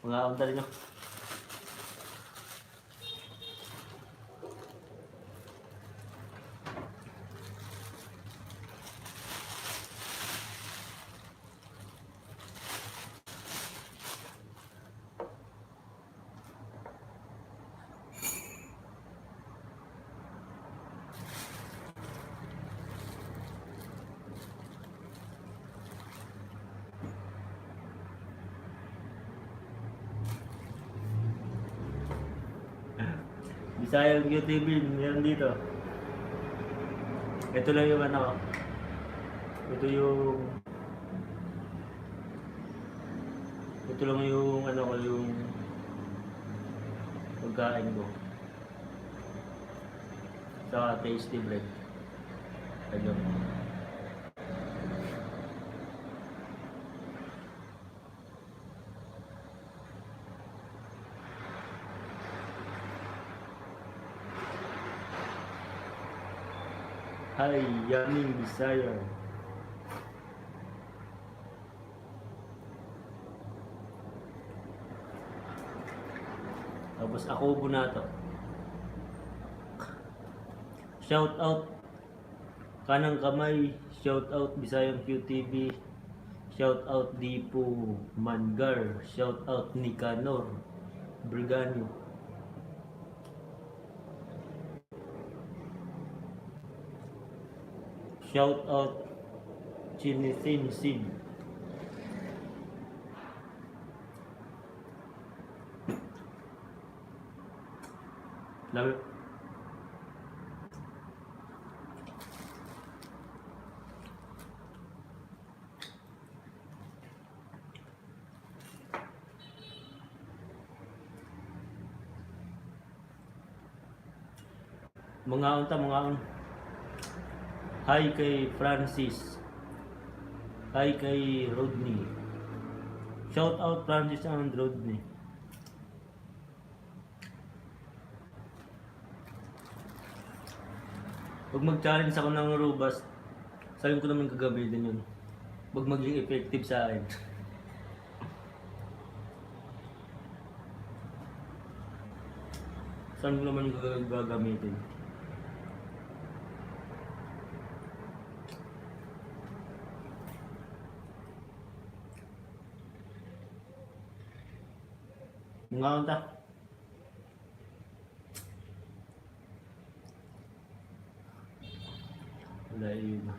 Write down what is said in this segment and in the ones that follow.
Mga unta rin nyo. Bisayang QTV, meron dito. Ito lang yung ano. Ito lang yung ano ko, yung pagkain ko. Sa tasty bread. Ayun. Hi, yummy Bisaya. Tapos ako bunato. Shout out kanang kamay, shout out Bisayang QTV, shout out Dipo Mangar, shout out Nicanor Brigano. Shout out Chinisin Sid. Love it. Mga unta, mga un. Hi kay Francis. Hi kay Rodney. Shout out Francis and Rodney. Pag mag-challenge ako ng robust, sabihin ko naman gagamitin yun. Pag maging effective sa akin. Saan ko naman gagamitin? Mga unta. Wala yun.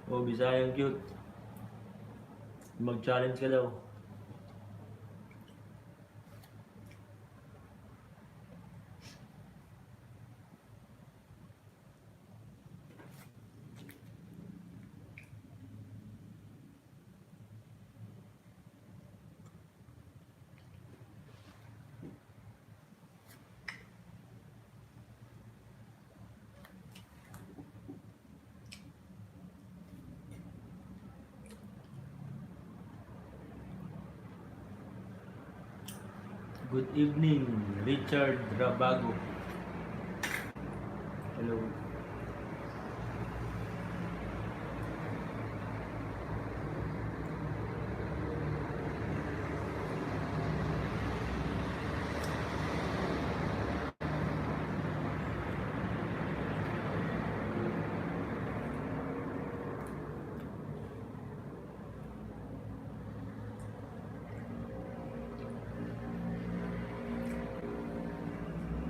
Oh, Bisayang cute. Mag-challenge ka daw. Good evening, Richard Rabago. Hello.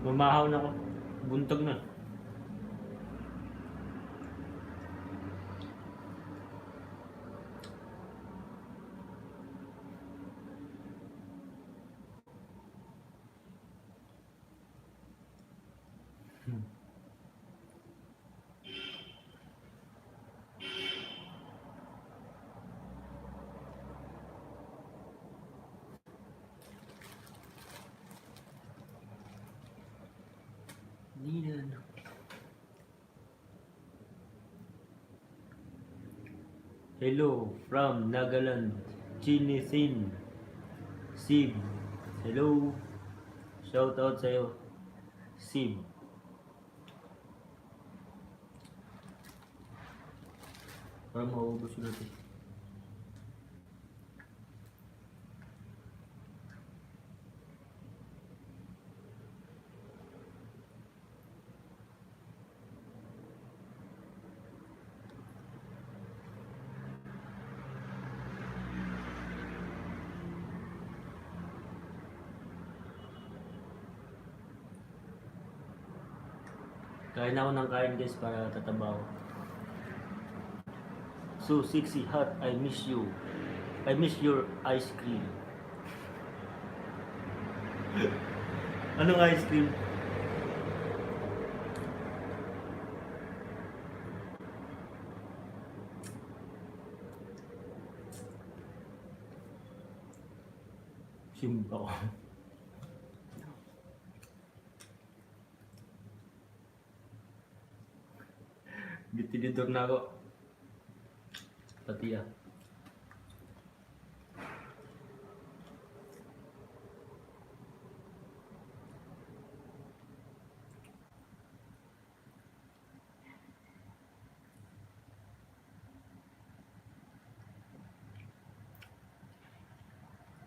Mamahaw na ako. Buntog na. Needed. Hello from Nagaland. Chinisin. Sib. Hello. Shout out sa'yo. Sib. Parang maubos ko natin. Kain ako ng kain guys para tataba ako. So sexy hot, I miss you. I miss your ice cream. Anong ice cream? Simba ko. Bitinidor na ako. Pati ah.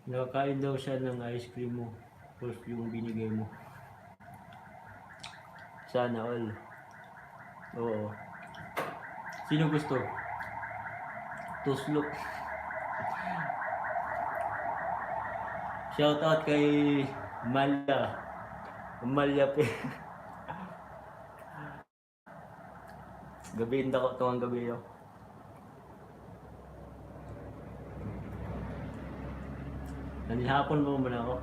Nakakain daw siya ng ice cream mo. Tapos yung binigay mo. Sana all. Oo. Sino gusto? Tuslok. Shout out kay Malya. Malya pe. Gabihin ako tuwang gabi yun. Nanihapon mo muna ako.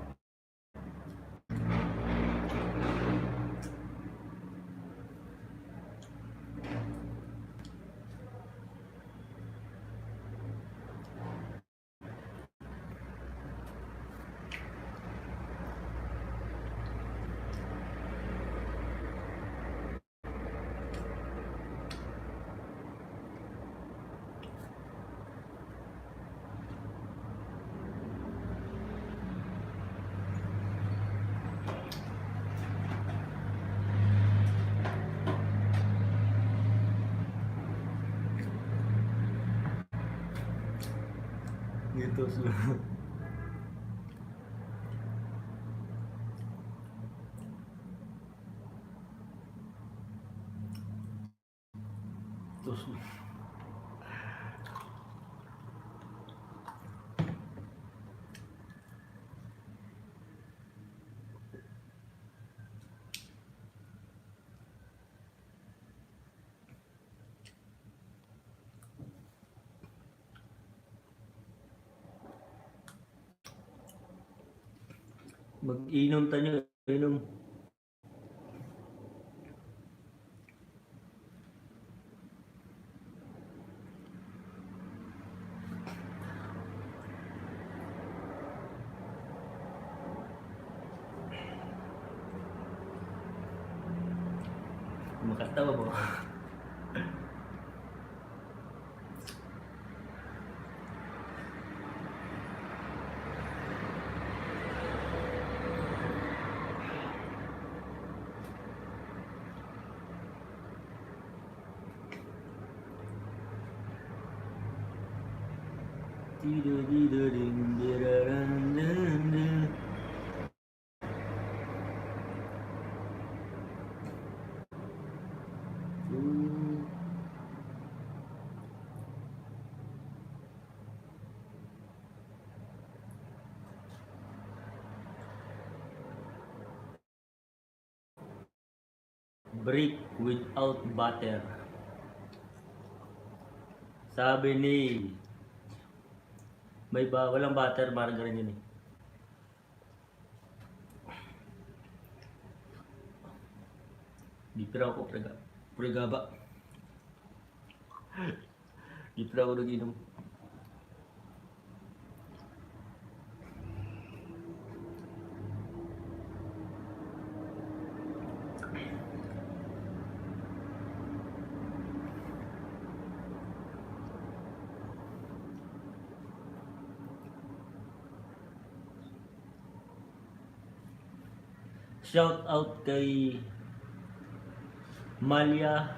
Gitu sih. Terus mag-inom tayo, inom. Makatawa mo. Brick without butter. Sabi ni walang butter, margarine yun eh. Di pira ako pregaba. Di pira ako nag-inom. Shout out kay Malia.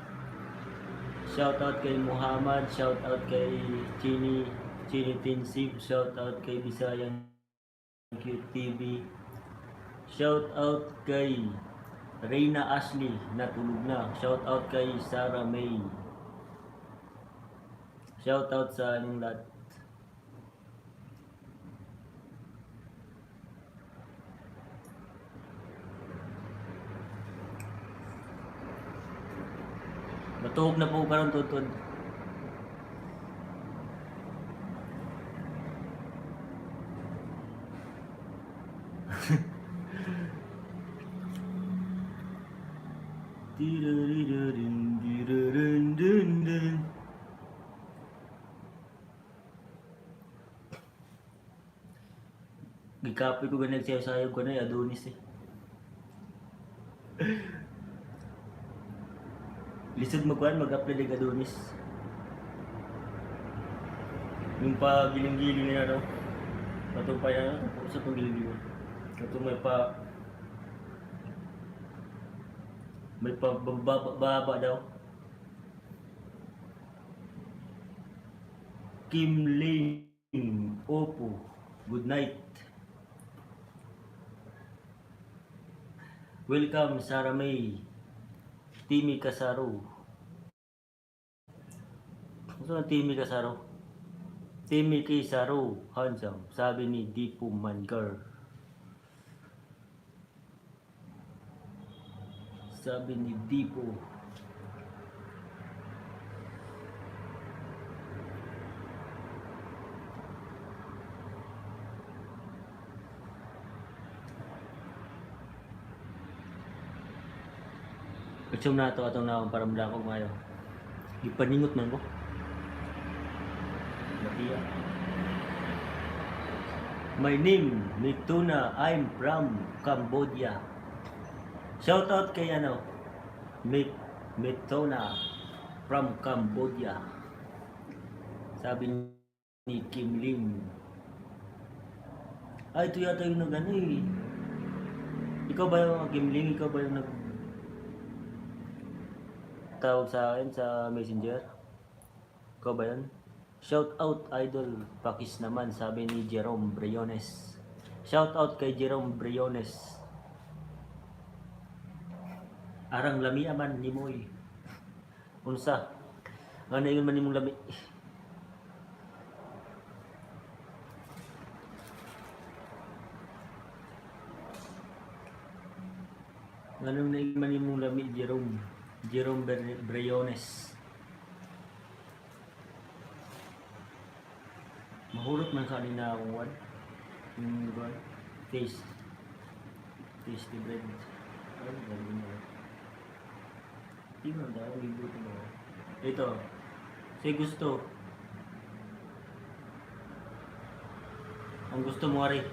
Shout out kay Muhammad. Shout out kay Chini Tinsip. Shout out kay Bisayang QTV. Shout out kay Reyna Ashley, natulog na. Shout out kay Sarah May. Shout out sa inyong lahat. Matuog na po karon tutod. Gikapoy ko ganag sayo-sayo ko na Adonis eh. Lisod magkuhan, mag-apply ng Adonis. Yung pagiling-giling na ano, patumpay na ano, sa pagiling-giling. Ito may baba daw. Kim Ling, Opo, good night. Welcome Sarah May, Timmy Casaro. Ano ang Timmy Casaro? Timmy Casaro, handsome, sabi ni Dipo Mangar. Sabi ni Dipo. Gusto na ito atong naong parang blakog mayo. Ipaningot man ko. Latia. My name, Mituna. I'm from Cambodia. Shout out kay ano, Mituna from Cambodia. Sabi ni Kim Lim. Ay, ito yata yung nag-ano eh. Ikaw ba yung Kim Lim? Ikaw ba yung tawag sa akin sa Messenger? Ikaw ba yun? Shout out idol Pakis naman, sabi ni Jerome Briones. Shout out kay Jerome Briones. Arang lami aman ni Moy. Unsa? Ano yun man nimong lami? Anong naman nimong lami, Jerome Briones. Mahulot man sa kanina akong one. Yung one. Tasty bread. Ay, galing mo. Tingnan daw, libuto mo. Ito. Say gusto. Ang gusto mo rin.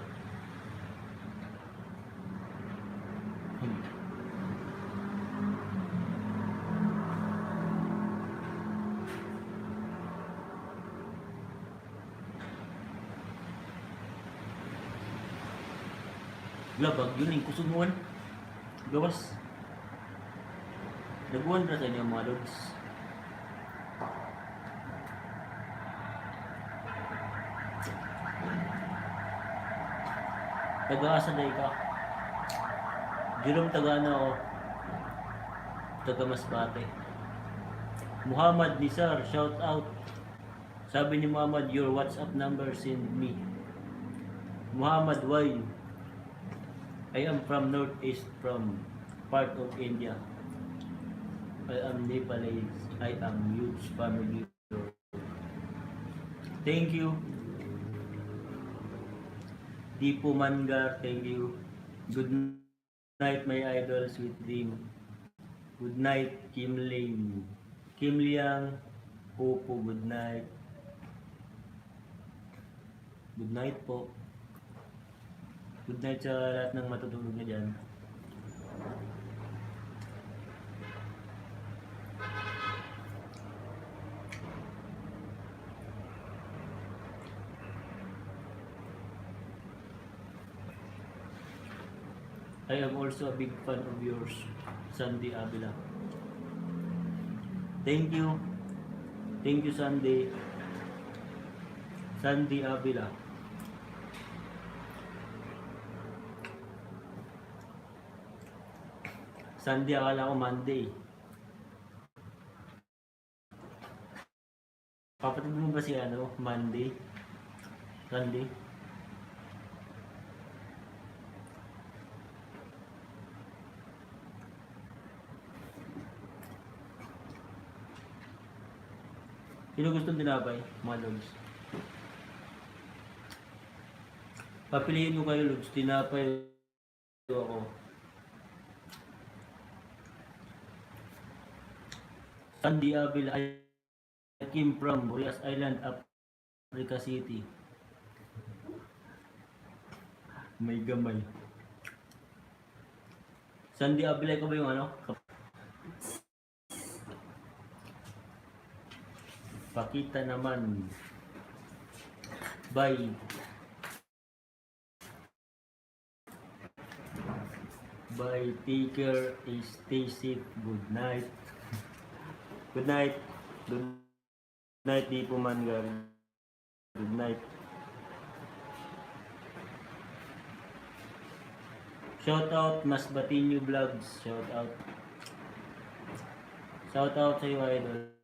Labag yun yung kusunuan. Gawas. Naguan na sa inyo mga lods. Taga-asa na ka. Jerome taga-ano ako. Taga-Masbate. Muhammad Nisar, shout out. Sabi ni Muhammad, your WhatsApp number send me. Muhammad, why? I am from northeast, from part of India. I am Nepalese. I am huge family. Thank you. Dipo Mangar, thank you. Good night, my idol, sweet dream. Good night, Kim Ling. Kim Liang, Opo, good night. Good night po. Good night sa lahat ng matutulog na dyan. I am also a big fan of yours, Sandy Avila. Thank you. Thank you, Sandy. Sandy Avila. Sandy, akala ko Monday. Kapatid mo ba si Monday? Sunday? Sino gustong tinapay? Mga lods. Papiliin ko kayo, lods. Tinapay ako. Sandy Avila. I came from Burias Island, Africa City. May gamay. Sandy Avila, ko ba yung Pakita naman. Bye. Bye. Take care. Stay safe. Good night. Good night. Good night, di po man gari. Good night. Shout out Mas Batinyo Vlogs. Shout out. Shout out sa iyo, idol.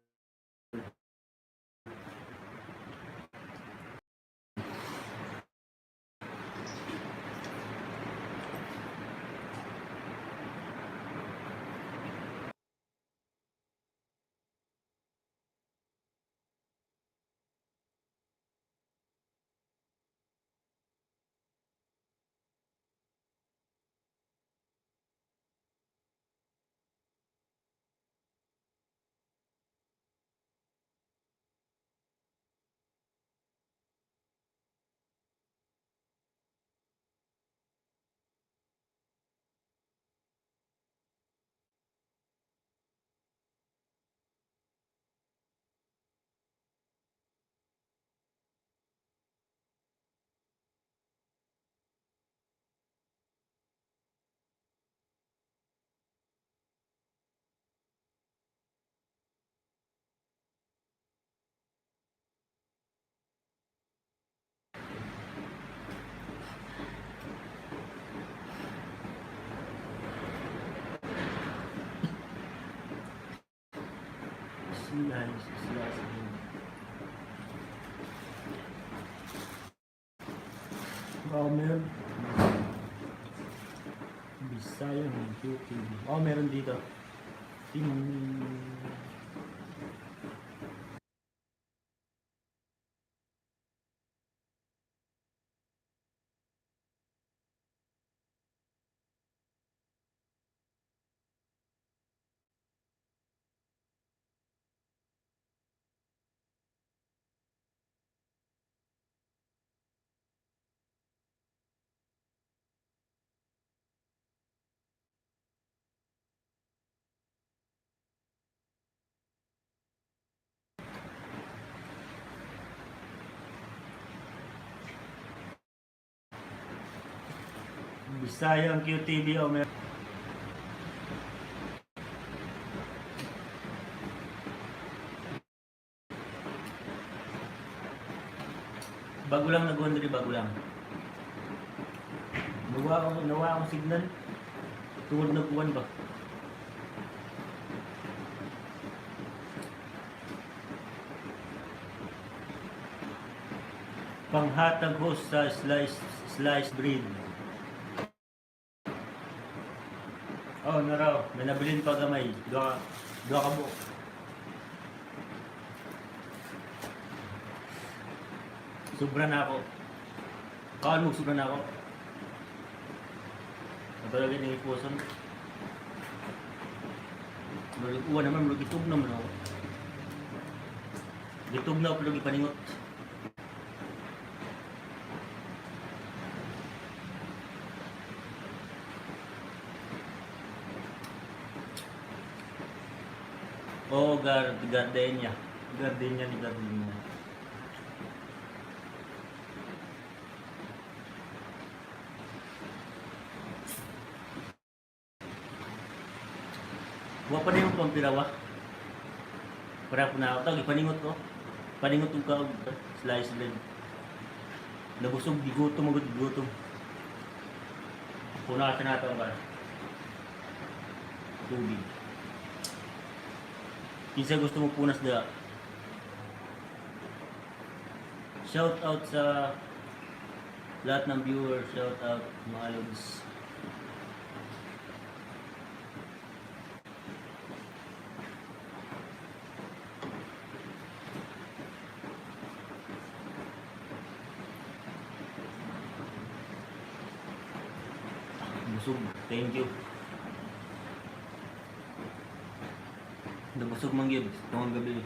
Nice. Meron. Bisaya ng YouTube. Meron dito. Bisaya ang QTV. Meron. Bago lang nag-wonder, bago lang. Nawa akong signal. Tungod na buwan ba? Panghatag host sa slice bread. Naraw. May nabilin pa gamay. Dua ka mo. Sobra na ako. Kaan mo, sobra na ako. Nabalagay ng ipuson. Uwan naman, gitog naman ako. Gitog na ako, lagi paningot. Gardenia. Gardenia ni Gardenia. Wa pa nimo pampirawa. Para po na ako ipaningot ko. Paningot ko ka slice din. Nabusog gigutom magud gutom. Puna sa nato ba. Tubig. Kinsa gusto mo punas da? Shout out sa lahat ng viewers, shout out mga lods. Busog, thank you. Nabusog man gyud tungod gabi.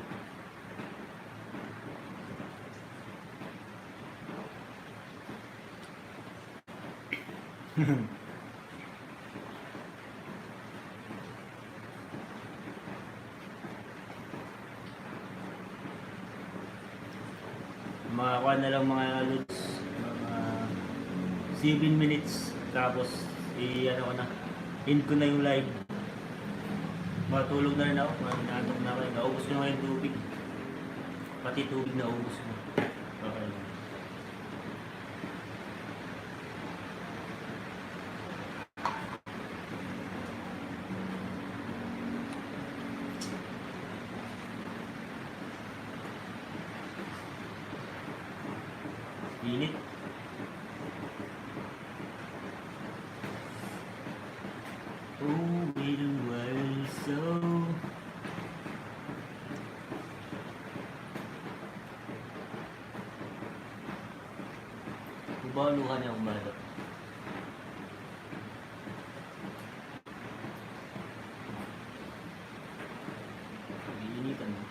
Mga kuha na lang mga lods, mga 7 minutes tapos ano ko na, end ko na yung live. Matulog na rin ako, nanantok na ako, naubos ko na yung tubig, pati tubig na ubos ko. Okay. Init. Oh, little while so. Kubaluhan yung bata. Initan mo.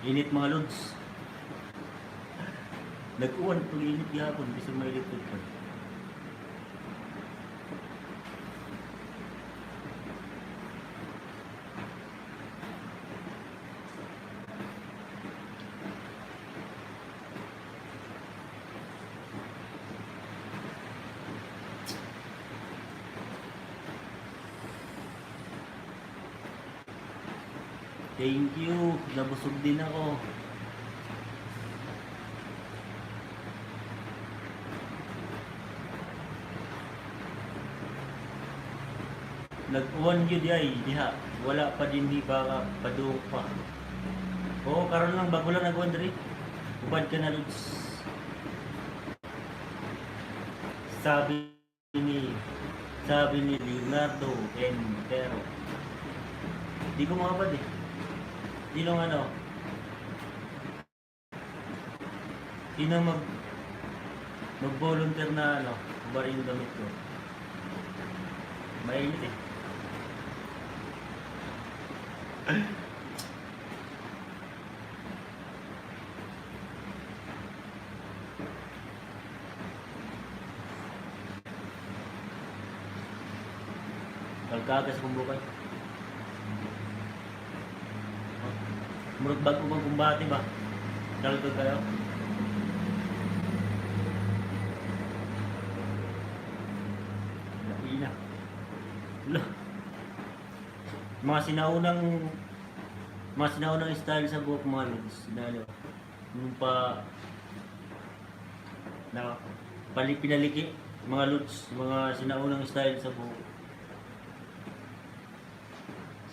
Init mga lods. Nag-uwan pag init gihapon, bisa may electric pa. Thank you, nabusog din ako. Nag-uwan yun ay diha. Wala pa din di ba padung pa. Oo, karon lang bago lang nag-uwan diri. Upad ka na lods. Sabi ni Leonardo Entero. Di ko makapad eh. Di lang ano. Sino mag-volunteer na ano, bari yung damit ko. Mainit eh. Kalkagas kong bukay. Murag bago bang kumbati ba? Dalagod kayo? Lapi na. Mga sinaunang style sa buhok mga lods. Sinalo. Nung pa na pinaliki mga lods, mga sinaunang style sa buhok.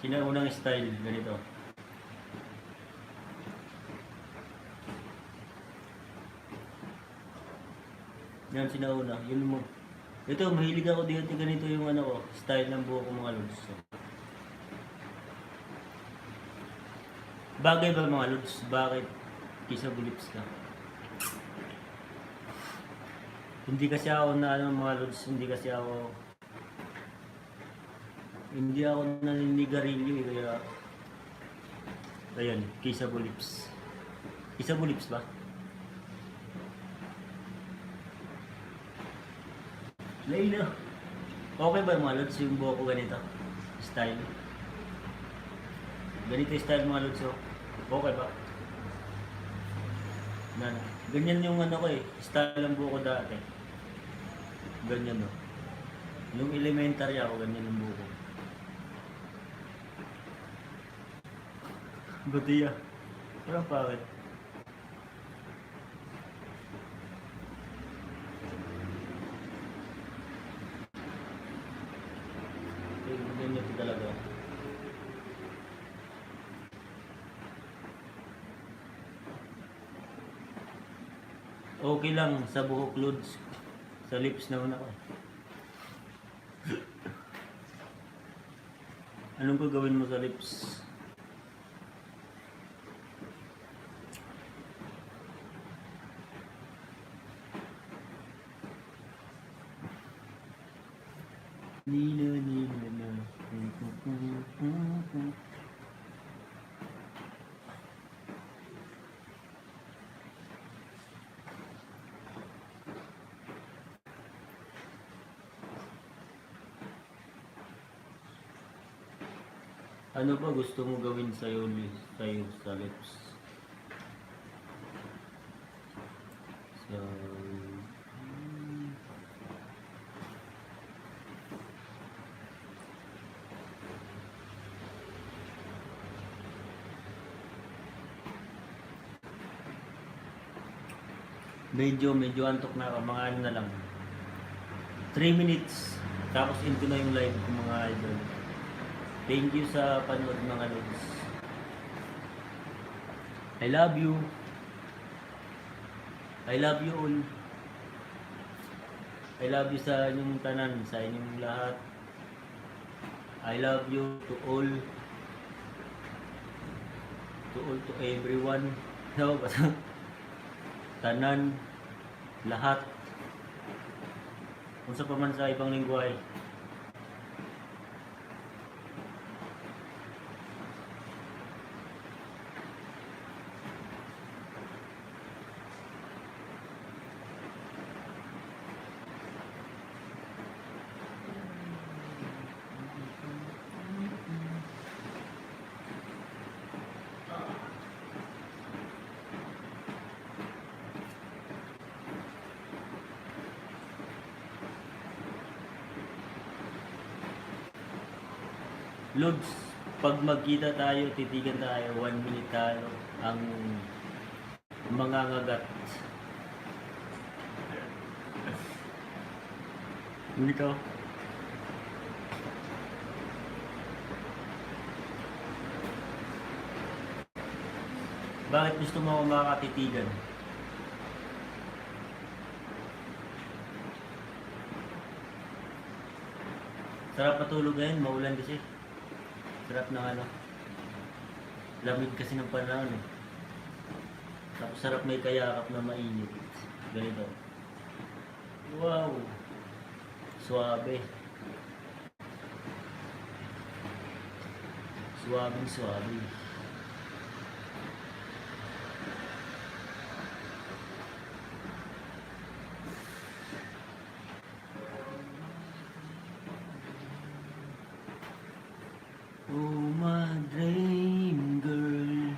Sinaunang style ganito. Yan sinauna, yun mo. Ito, mahilig ako dito, ganito yung ano ko, style ng buhok ko mga lods. Bagay ba mga lods? Bakit kisa bulips ka? Hindi kasi ako na ano mga lods, hindi ako naninigarilyo eh, kaya ayan, kisa bulips. Kisa bulips ba? Layla. Okay ba mga lods yung buhok ko ganito? Style. Ganito yung style mga lods. Okay ba? Ganyan yung ano ko eh. Style ng buhok ko dati. Ganyan no. Nung elementary ako, ganyan ang buko. Batiya. Parang pangit. Ganyan ito talaga. Okay lang sa buhok, Lods. Sa lips naman ako. Anong gagawin mo sa lips? Nina, nina, na. Ano ba gusto mo gawin sa'yo sa lips? So, medyo antok na ako, mga ano na lang. 3 minutes, tapos into na yung live ko mga idol. Thank you sa panood mga lods. I love you. I love you all. I love you sa inyong tanan, sa inyong lahat. I love you to all. To everyone. No, basta tanan, lahat. Kung sa paman sa ibang lingwahe. Lods, pag magkita tayo, titigan tayo, 1 minute tayo, ang mga ngagat. Ikaw? Bakit gusto mo ako makakatitigan? Sarap matulog ngayon, maulan kasi. Sarap ng ano. Lamig kasi ng panahon eh. Tapos sarap may kayakap na mainit. Ganito. Wow! Suabe. Suabe. Oh my dream girl,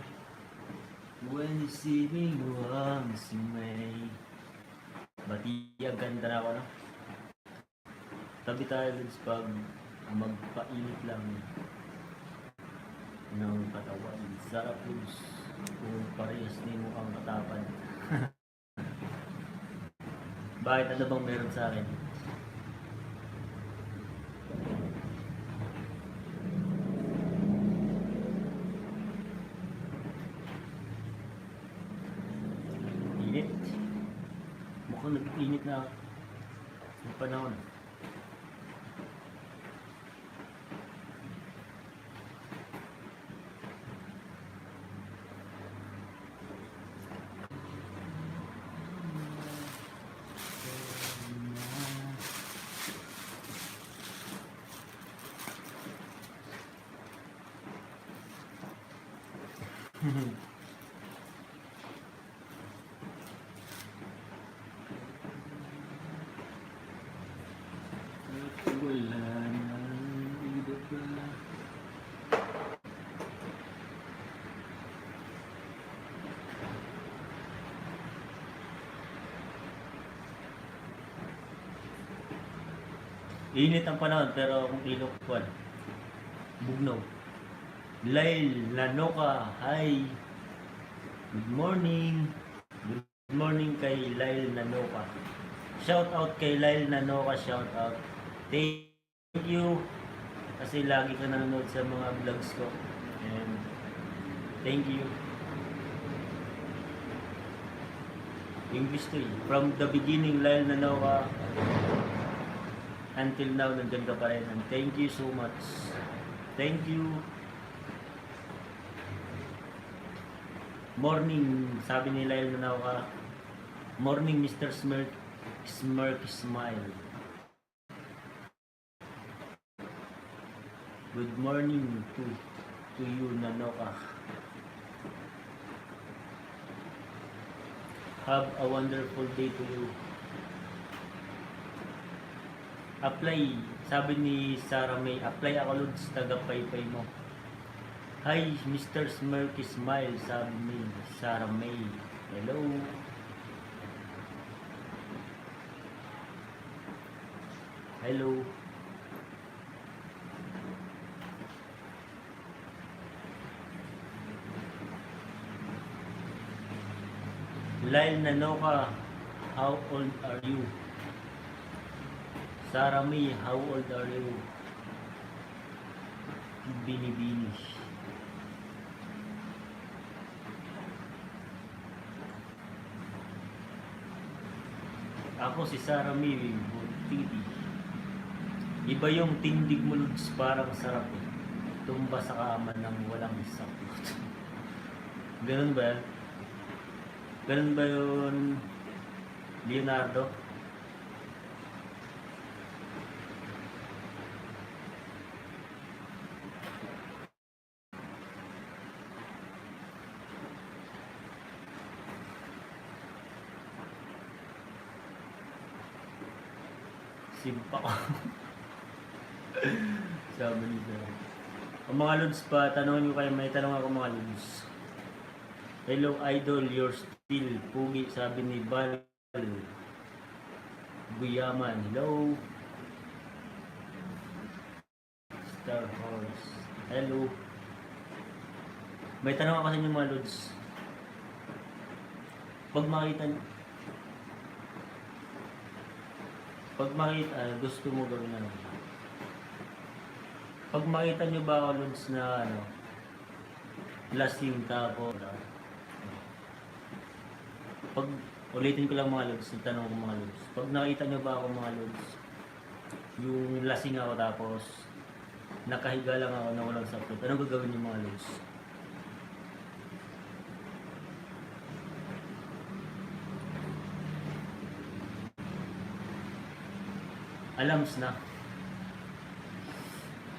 when you see me once in May. Batiyag, ganda na ako, no? Tabi tayo Lods pag magpainit lang ng katawan. Sarap Lods. Kung parehas ni mo ang katapan. Bakit? Ano bang meron sa akin? Init. Mukhang nag-init na ang panahon. Wala nang iba pa. Init ang panahon pero kung ilok ko, bugnaw. Lail Lanoka, hi. Good morning. Good morning kay Lail Nanoka. Shout out kay Lail Nanoka, shout out. Thank you kasi lagi ka nanonood sa mga vlogs ko. And thank you. English to eh. From the beginning, Lail Nanoka, until now, nandyan ka pa rin. And thank you so much. Thank you. Morning, sabi ni Lail Nanoka. Morning, Mr. Smirk Smile. Good morning to you, Nanoka. Have a wonderful day to you. Apply, sabi ni Sarah May, apply ako Lods, taga-paypay mo. Hi, Mr. Smirky Smile, sabi ni Sarah May. Hello. Hello. Lail Nanoka, how old are you? Sarah May, how old are you? Binibini. Ako si Sarah May, Buntiti. Iba yung tindig mo Lods, parang sarap eh. Tumba sa kama ng walang sakit. Ganun ba yan? Ganun ba yun, Leonardo? Simpa ko. Sabi ni Sir. Ang mga Lods pa, tanongin ko kayo, may tanong ako mga Lods. Hello idol, you're still pugi, sabi ni Bal Guyaman. Hello Star Horse. Hello. May tanong ako sa inyo mga Lods. Pag makita, gusto mo gawin ano? Pag makita nyo ba ako Lods na ano, lasing tapos pag ulitin ko lang mga Lods, tanong ko mga Lods. Pag nakita nyo ba ako mga Lods, yung lasing ako tapos nakahiga lang ako na walang sapot, anong gagawin nyo mga Lods? Alams na.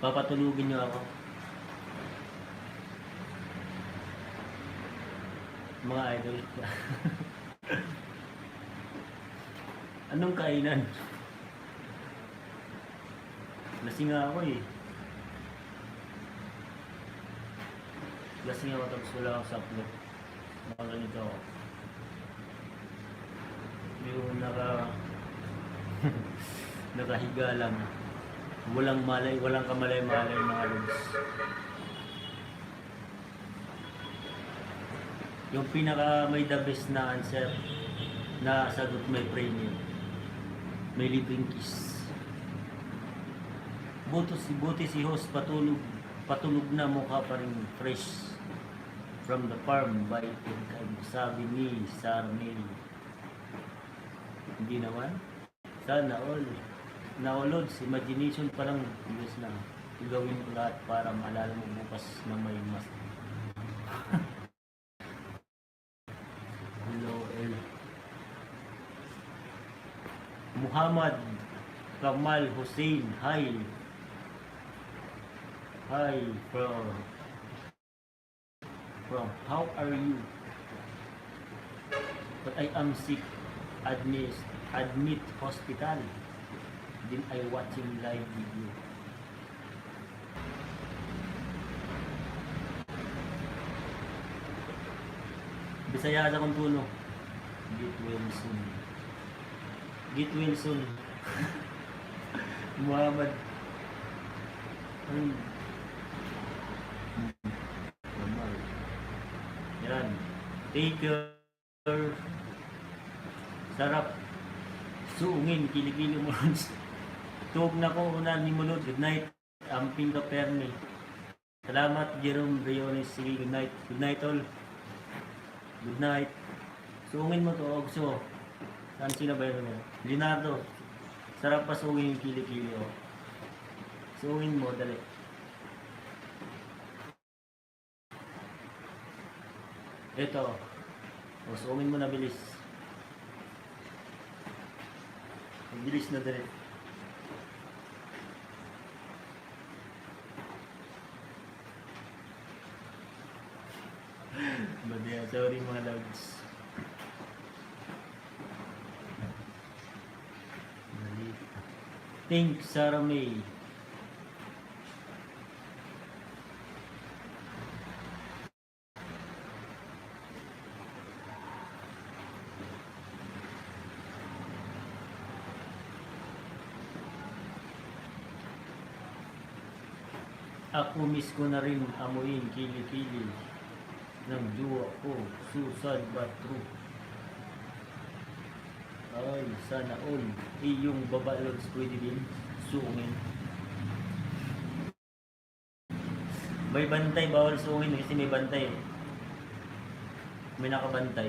Papatulugin nyo ako. Mga idol. Anong kainan? Lasing ako eh. Lasing ako tapos wala akong saplo. Mga ganito ako. Yung nakahiga lang. Walang malay, walang kamalay-malay mga Lods. Yung pinaka may the best na answer na sagot may premium. May libreng kiss. Buti si host patulog na, mukha pa rin fresh from the farm by Ed, sabi ni Sarah May. Hindi naman. Sana all. Lods, imagination pa lang. Yes na. Gawin ko lahat para maalala mo bukas na may mas. Hello, El. Muhammad Kamal Hussein, hi. Hi from how are you? But I am sick. Admit hospital. Then I watching live video. Bisaya sa kong tuno. Get well soon. Muhammad. Ay. Normal. Yan. Taker. Sarap. Suungin. Kilikili mo. Tuog na ko una ni Mulod. Good night. Amping ka Perni. Salamat Jerome Briones. Sige, good night. Good night all. Good night. Suungin mo to, Ogso. Saan sila ba yun? Leonardo. Sarap pa suungin yung kilikili. Oh. Suungin mo, dali. Ito. O, suungin mo na bilis. Bilis na dali. Badya, sorry mga loves. Think Sarah May. Ako miss ko na rin amuin kilikili ng jowa ko, Susan Batro. Ay, sana all. Yung babalogs pwede din suungin. May bantay, bawal suungin kasi may bantay. May nakabantay.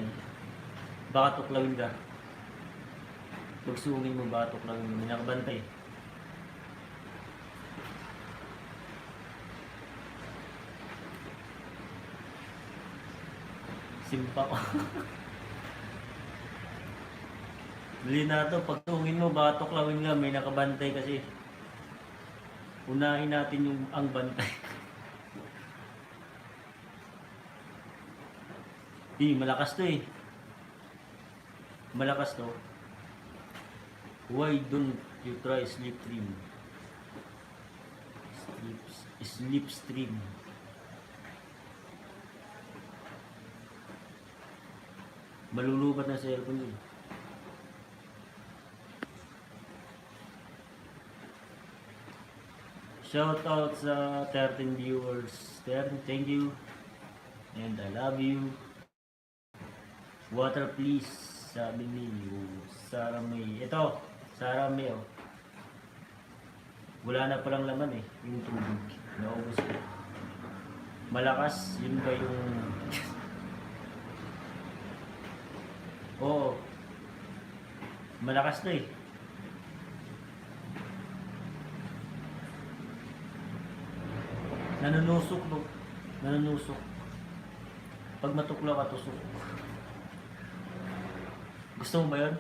Baka tuklawin ka. Pag suungin mo, baka tuklawin mo. May nakabantay. Simpa ko. Bili na ito, pag tungin mo, baka tuklawin nga, may nakabantay kasi. Unahin natin yung ang bantay. Malakas to eh. Malakas to. Why don't you try sleep stream? Sleep stream. Malulubat na sa cellphone yun. Shout out sa 13 viewers. 13, thank you. And I love you. Water please, sabi ni Sarah May. Ito, Sarah May oh. Wala na palang laman eh, yung tubig. Naubos ko. Malakas, yun ba yung... Oo. Malakas na eh. Nanunusok no. Nanunusok. Pag matuklaw ka, tusok. Gusto mo ba yun?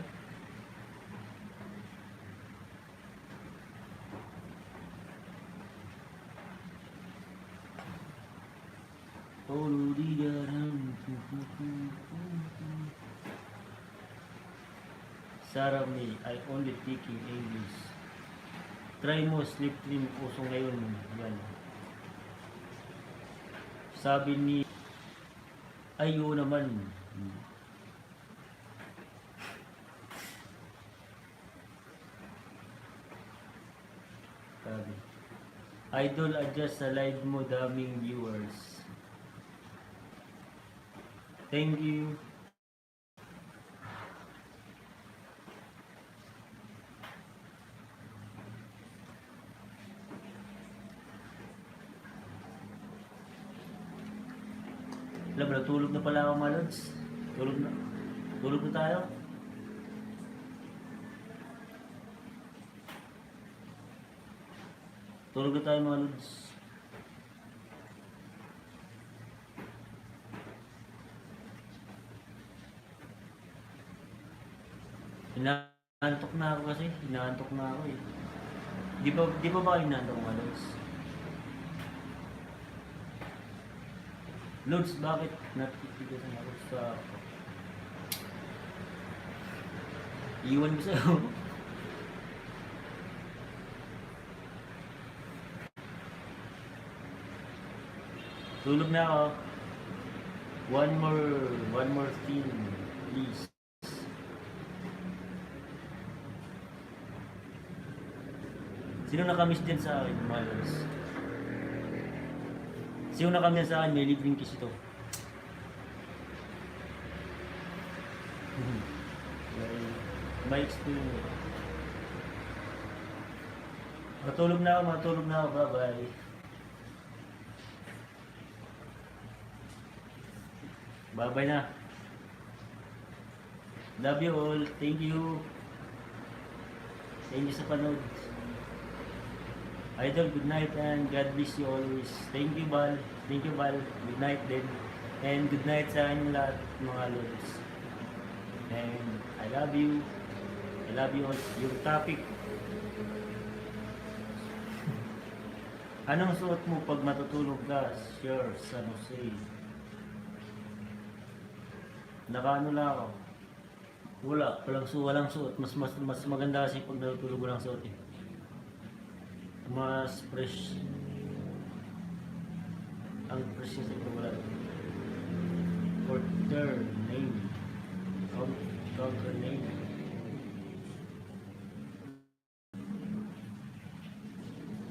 Sarah May, I only speaking English. Try mo, sleep stream, uso ngayon. Yan. Sabi ni ayo naman. Sabi, Idol, adjust sa live mo, daming viewers. Thank you. Alam mo, tulog na pala ako mga lods. Tulog na. Tulog na tayo. Tulog na tayo mga lods. Inaantok na ako kasi. Inaantok na ako eh. Di ba ba inaantok mga lods? Lods, bakit natitigasan ako sa... Iwan ko sa'yo. Tulog na ako. One more thing, please. Sino nakamiss din sa akin, mga lods? Sino nakamiss sa akin, may libreng kiss ito. By experience. Matulog na ako, bye-bye. Bye-bye na. Love you all. Thank you. Thank you sa panood. Idol, good night and God bless you always. Thank you, Bal. Thank you, Bal. Good night din. And good night sa inyong lahat, mga lods. And I love you. I love you all. Yung topic. Anong suot mo pag matutulog ka? Sure, San Jose. Nakaano lang ako. Walang suot. Mas maganda kasi pag natutulog ko lang suot eh. Mas fresh. Ang fresh kasi pag wala. Counter name. Counter name.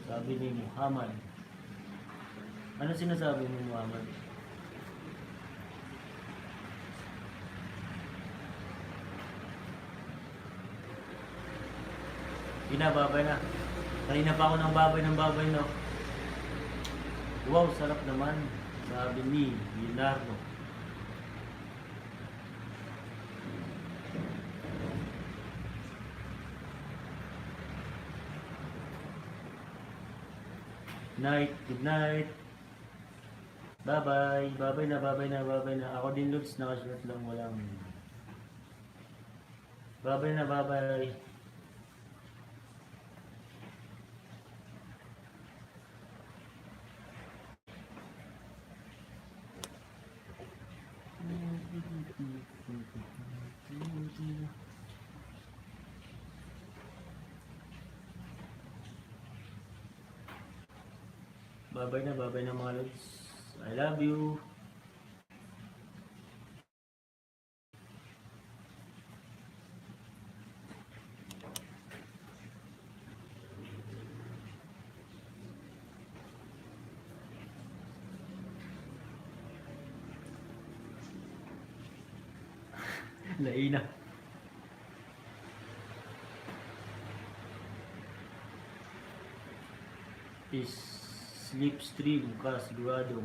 Sabi ni Muhammad. Ano sinasabi ni Muhammad? Babay na. Kanina pa ako ng babay, no? Wow, sarap naman. Sabi ni Leonardo. Night, good night. Bye-bye. Bye-bye na. Ako din, Lods, nakashort lang, walang. Bye-bye na, bye-bye. Bye-bye na mga lods. I love you. Laina. Slipstream ka sigurado.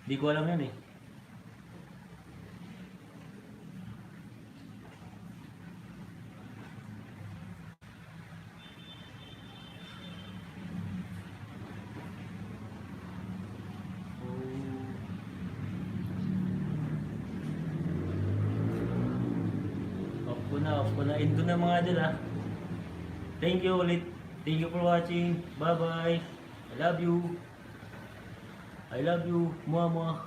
Di ko alam yan eh. Off ko na. End ko na mga idol ha. Thank you ulit. Thank you for watching. Bye-bye. I love you. I love you. Mama.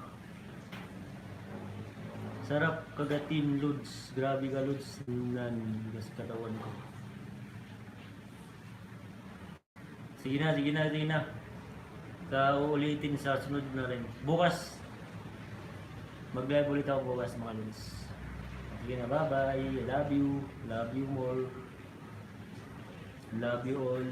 Sarap kagatin, Lods. Grabe ka, Lods. Nangas katawan ko. Sige na. Uulitin sa sunod na rin. Bukas. Mag-live ulit ako bukas, mga Lods. Sige na, bye-bye. I love you. Love you more. Love you all.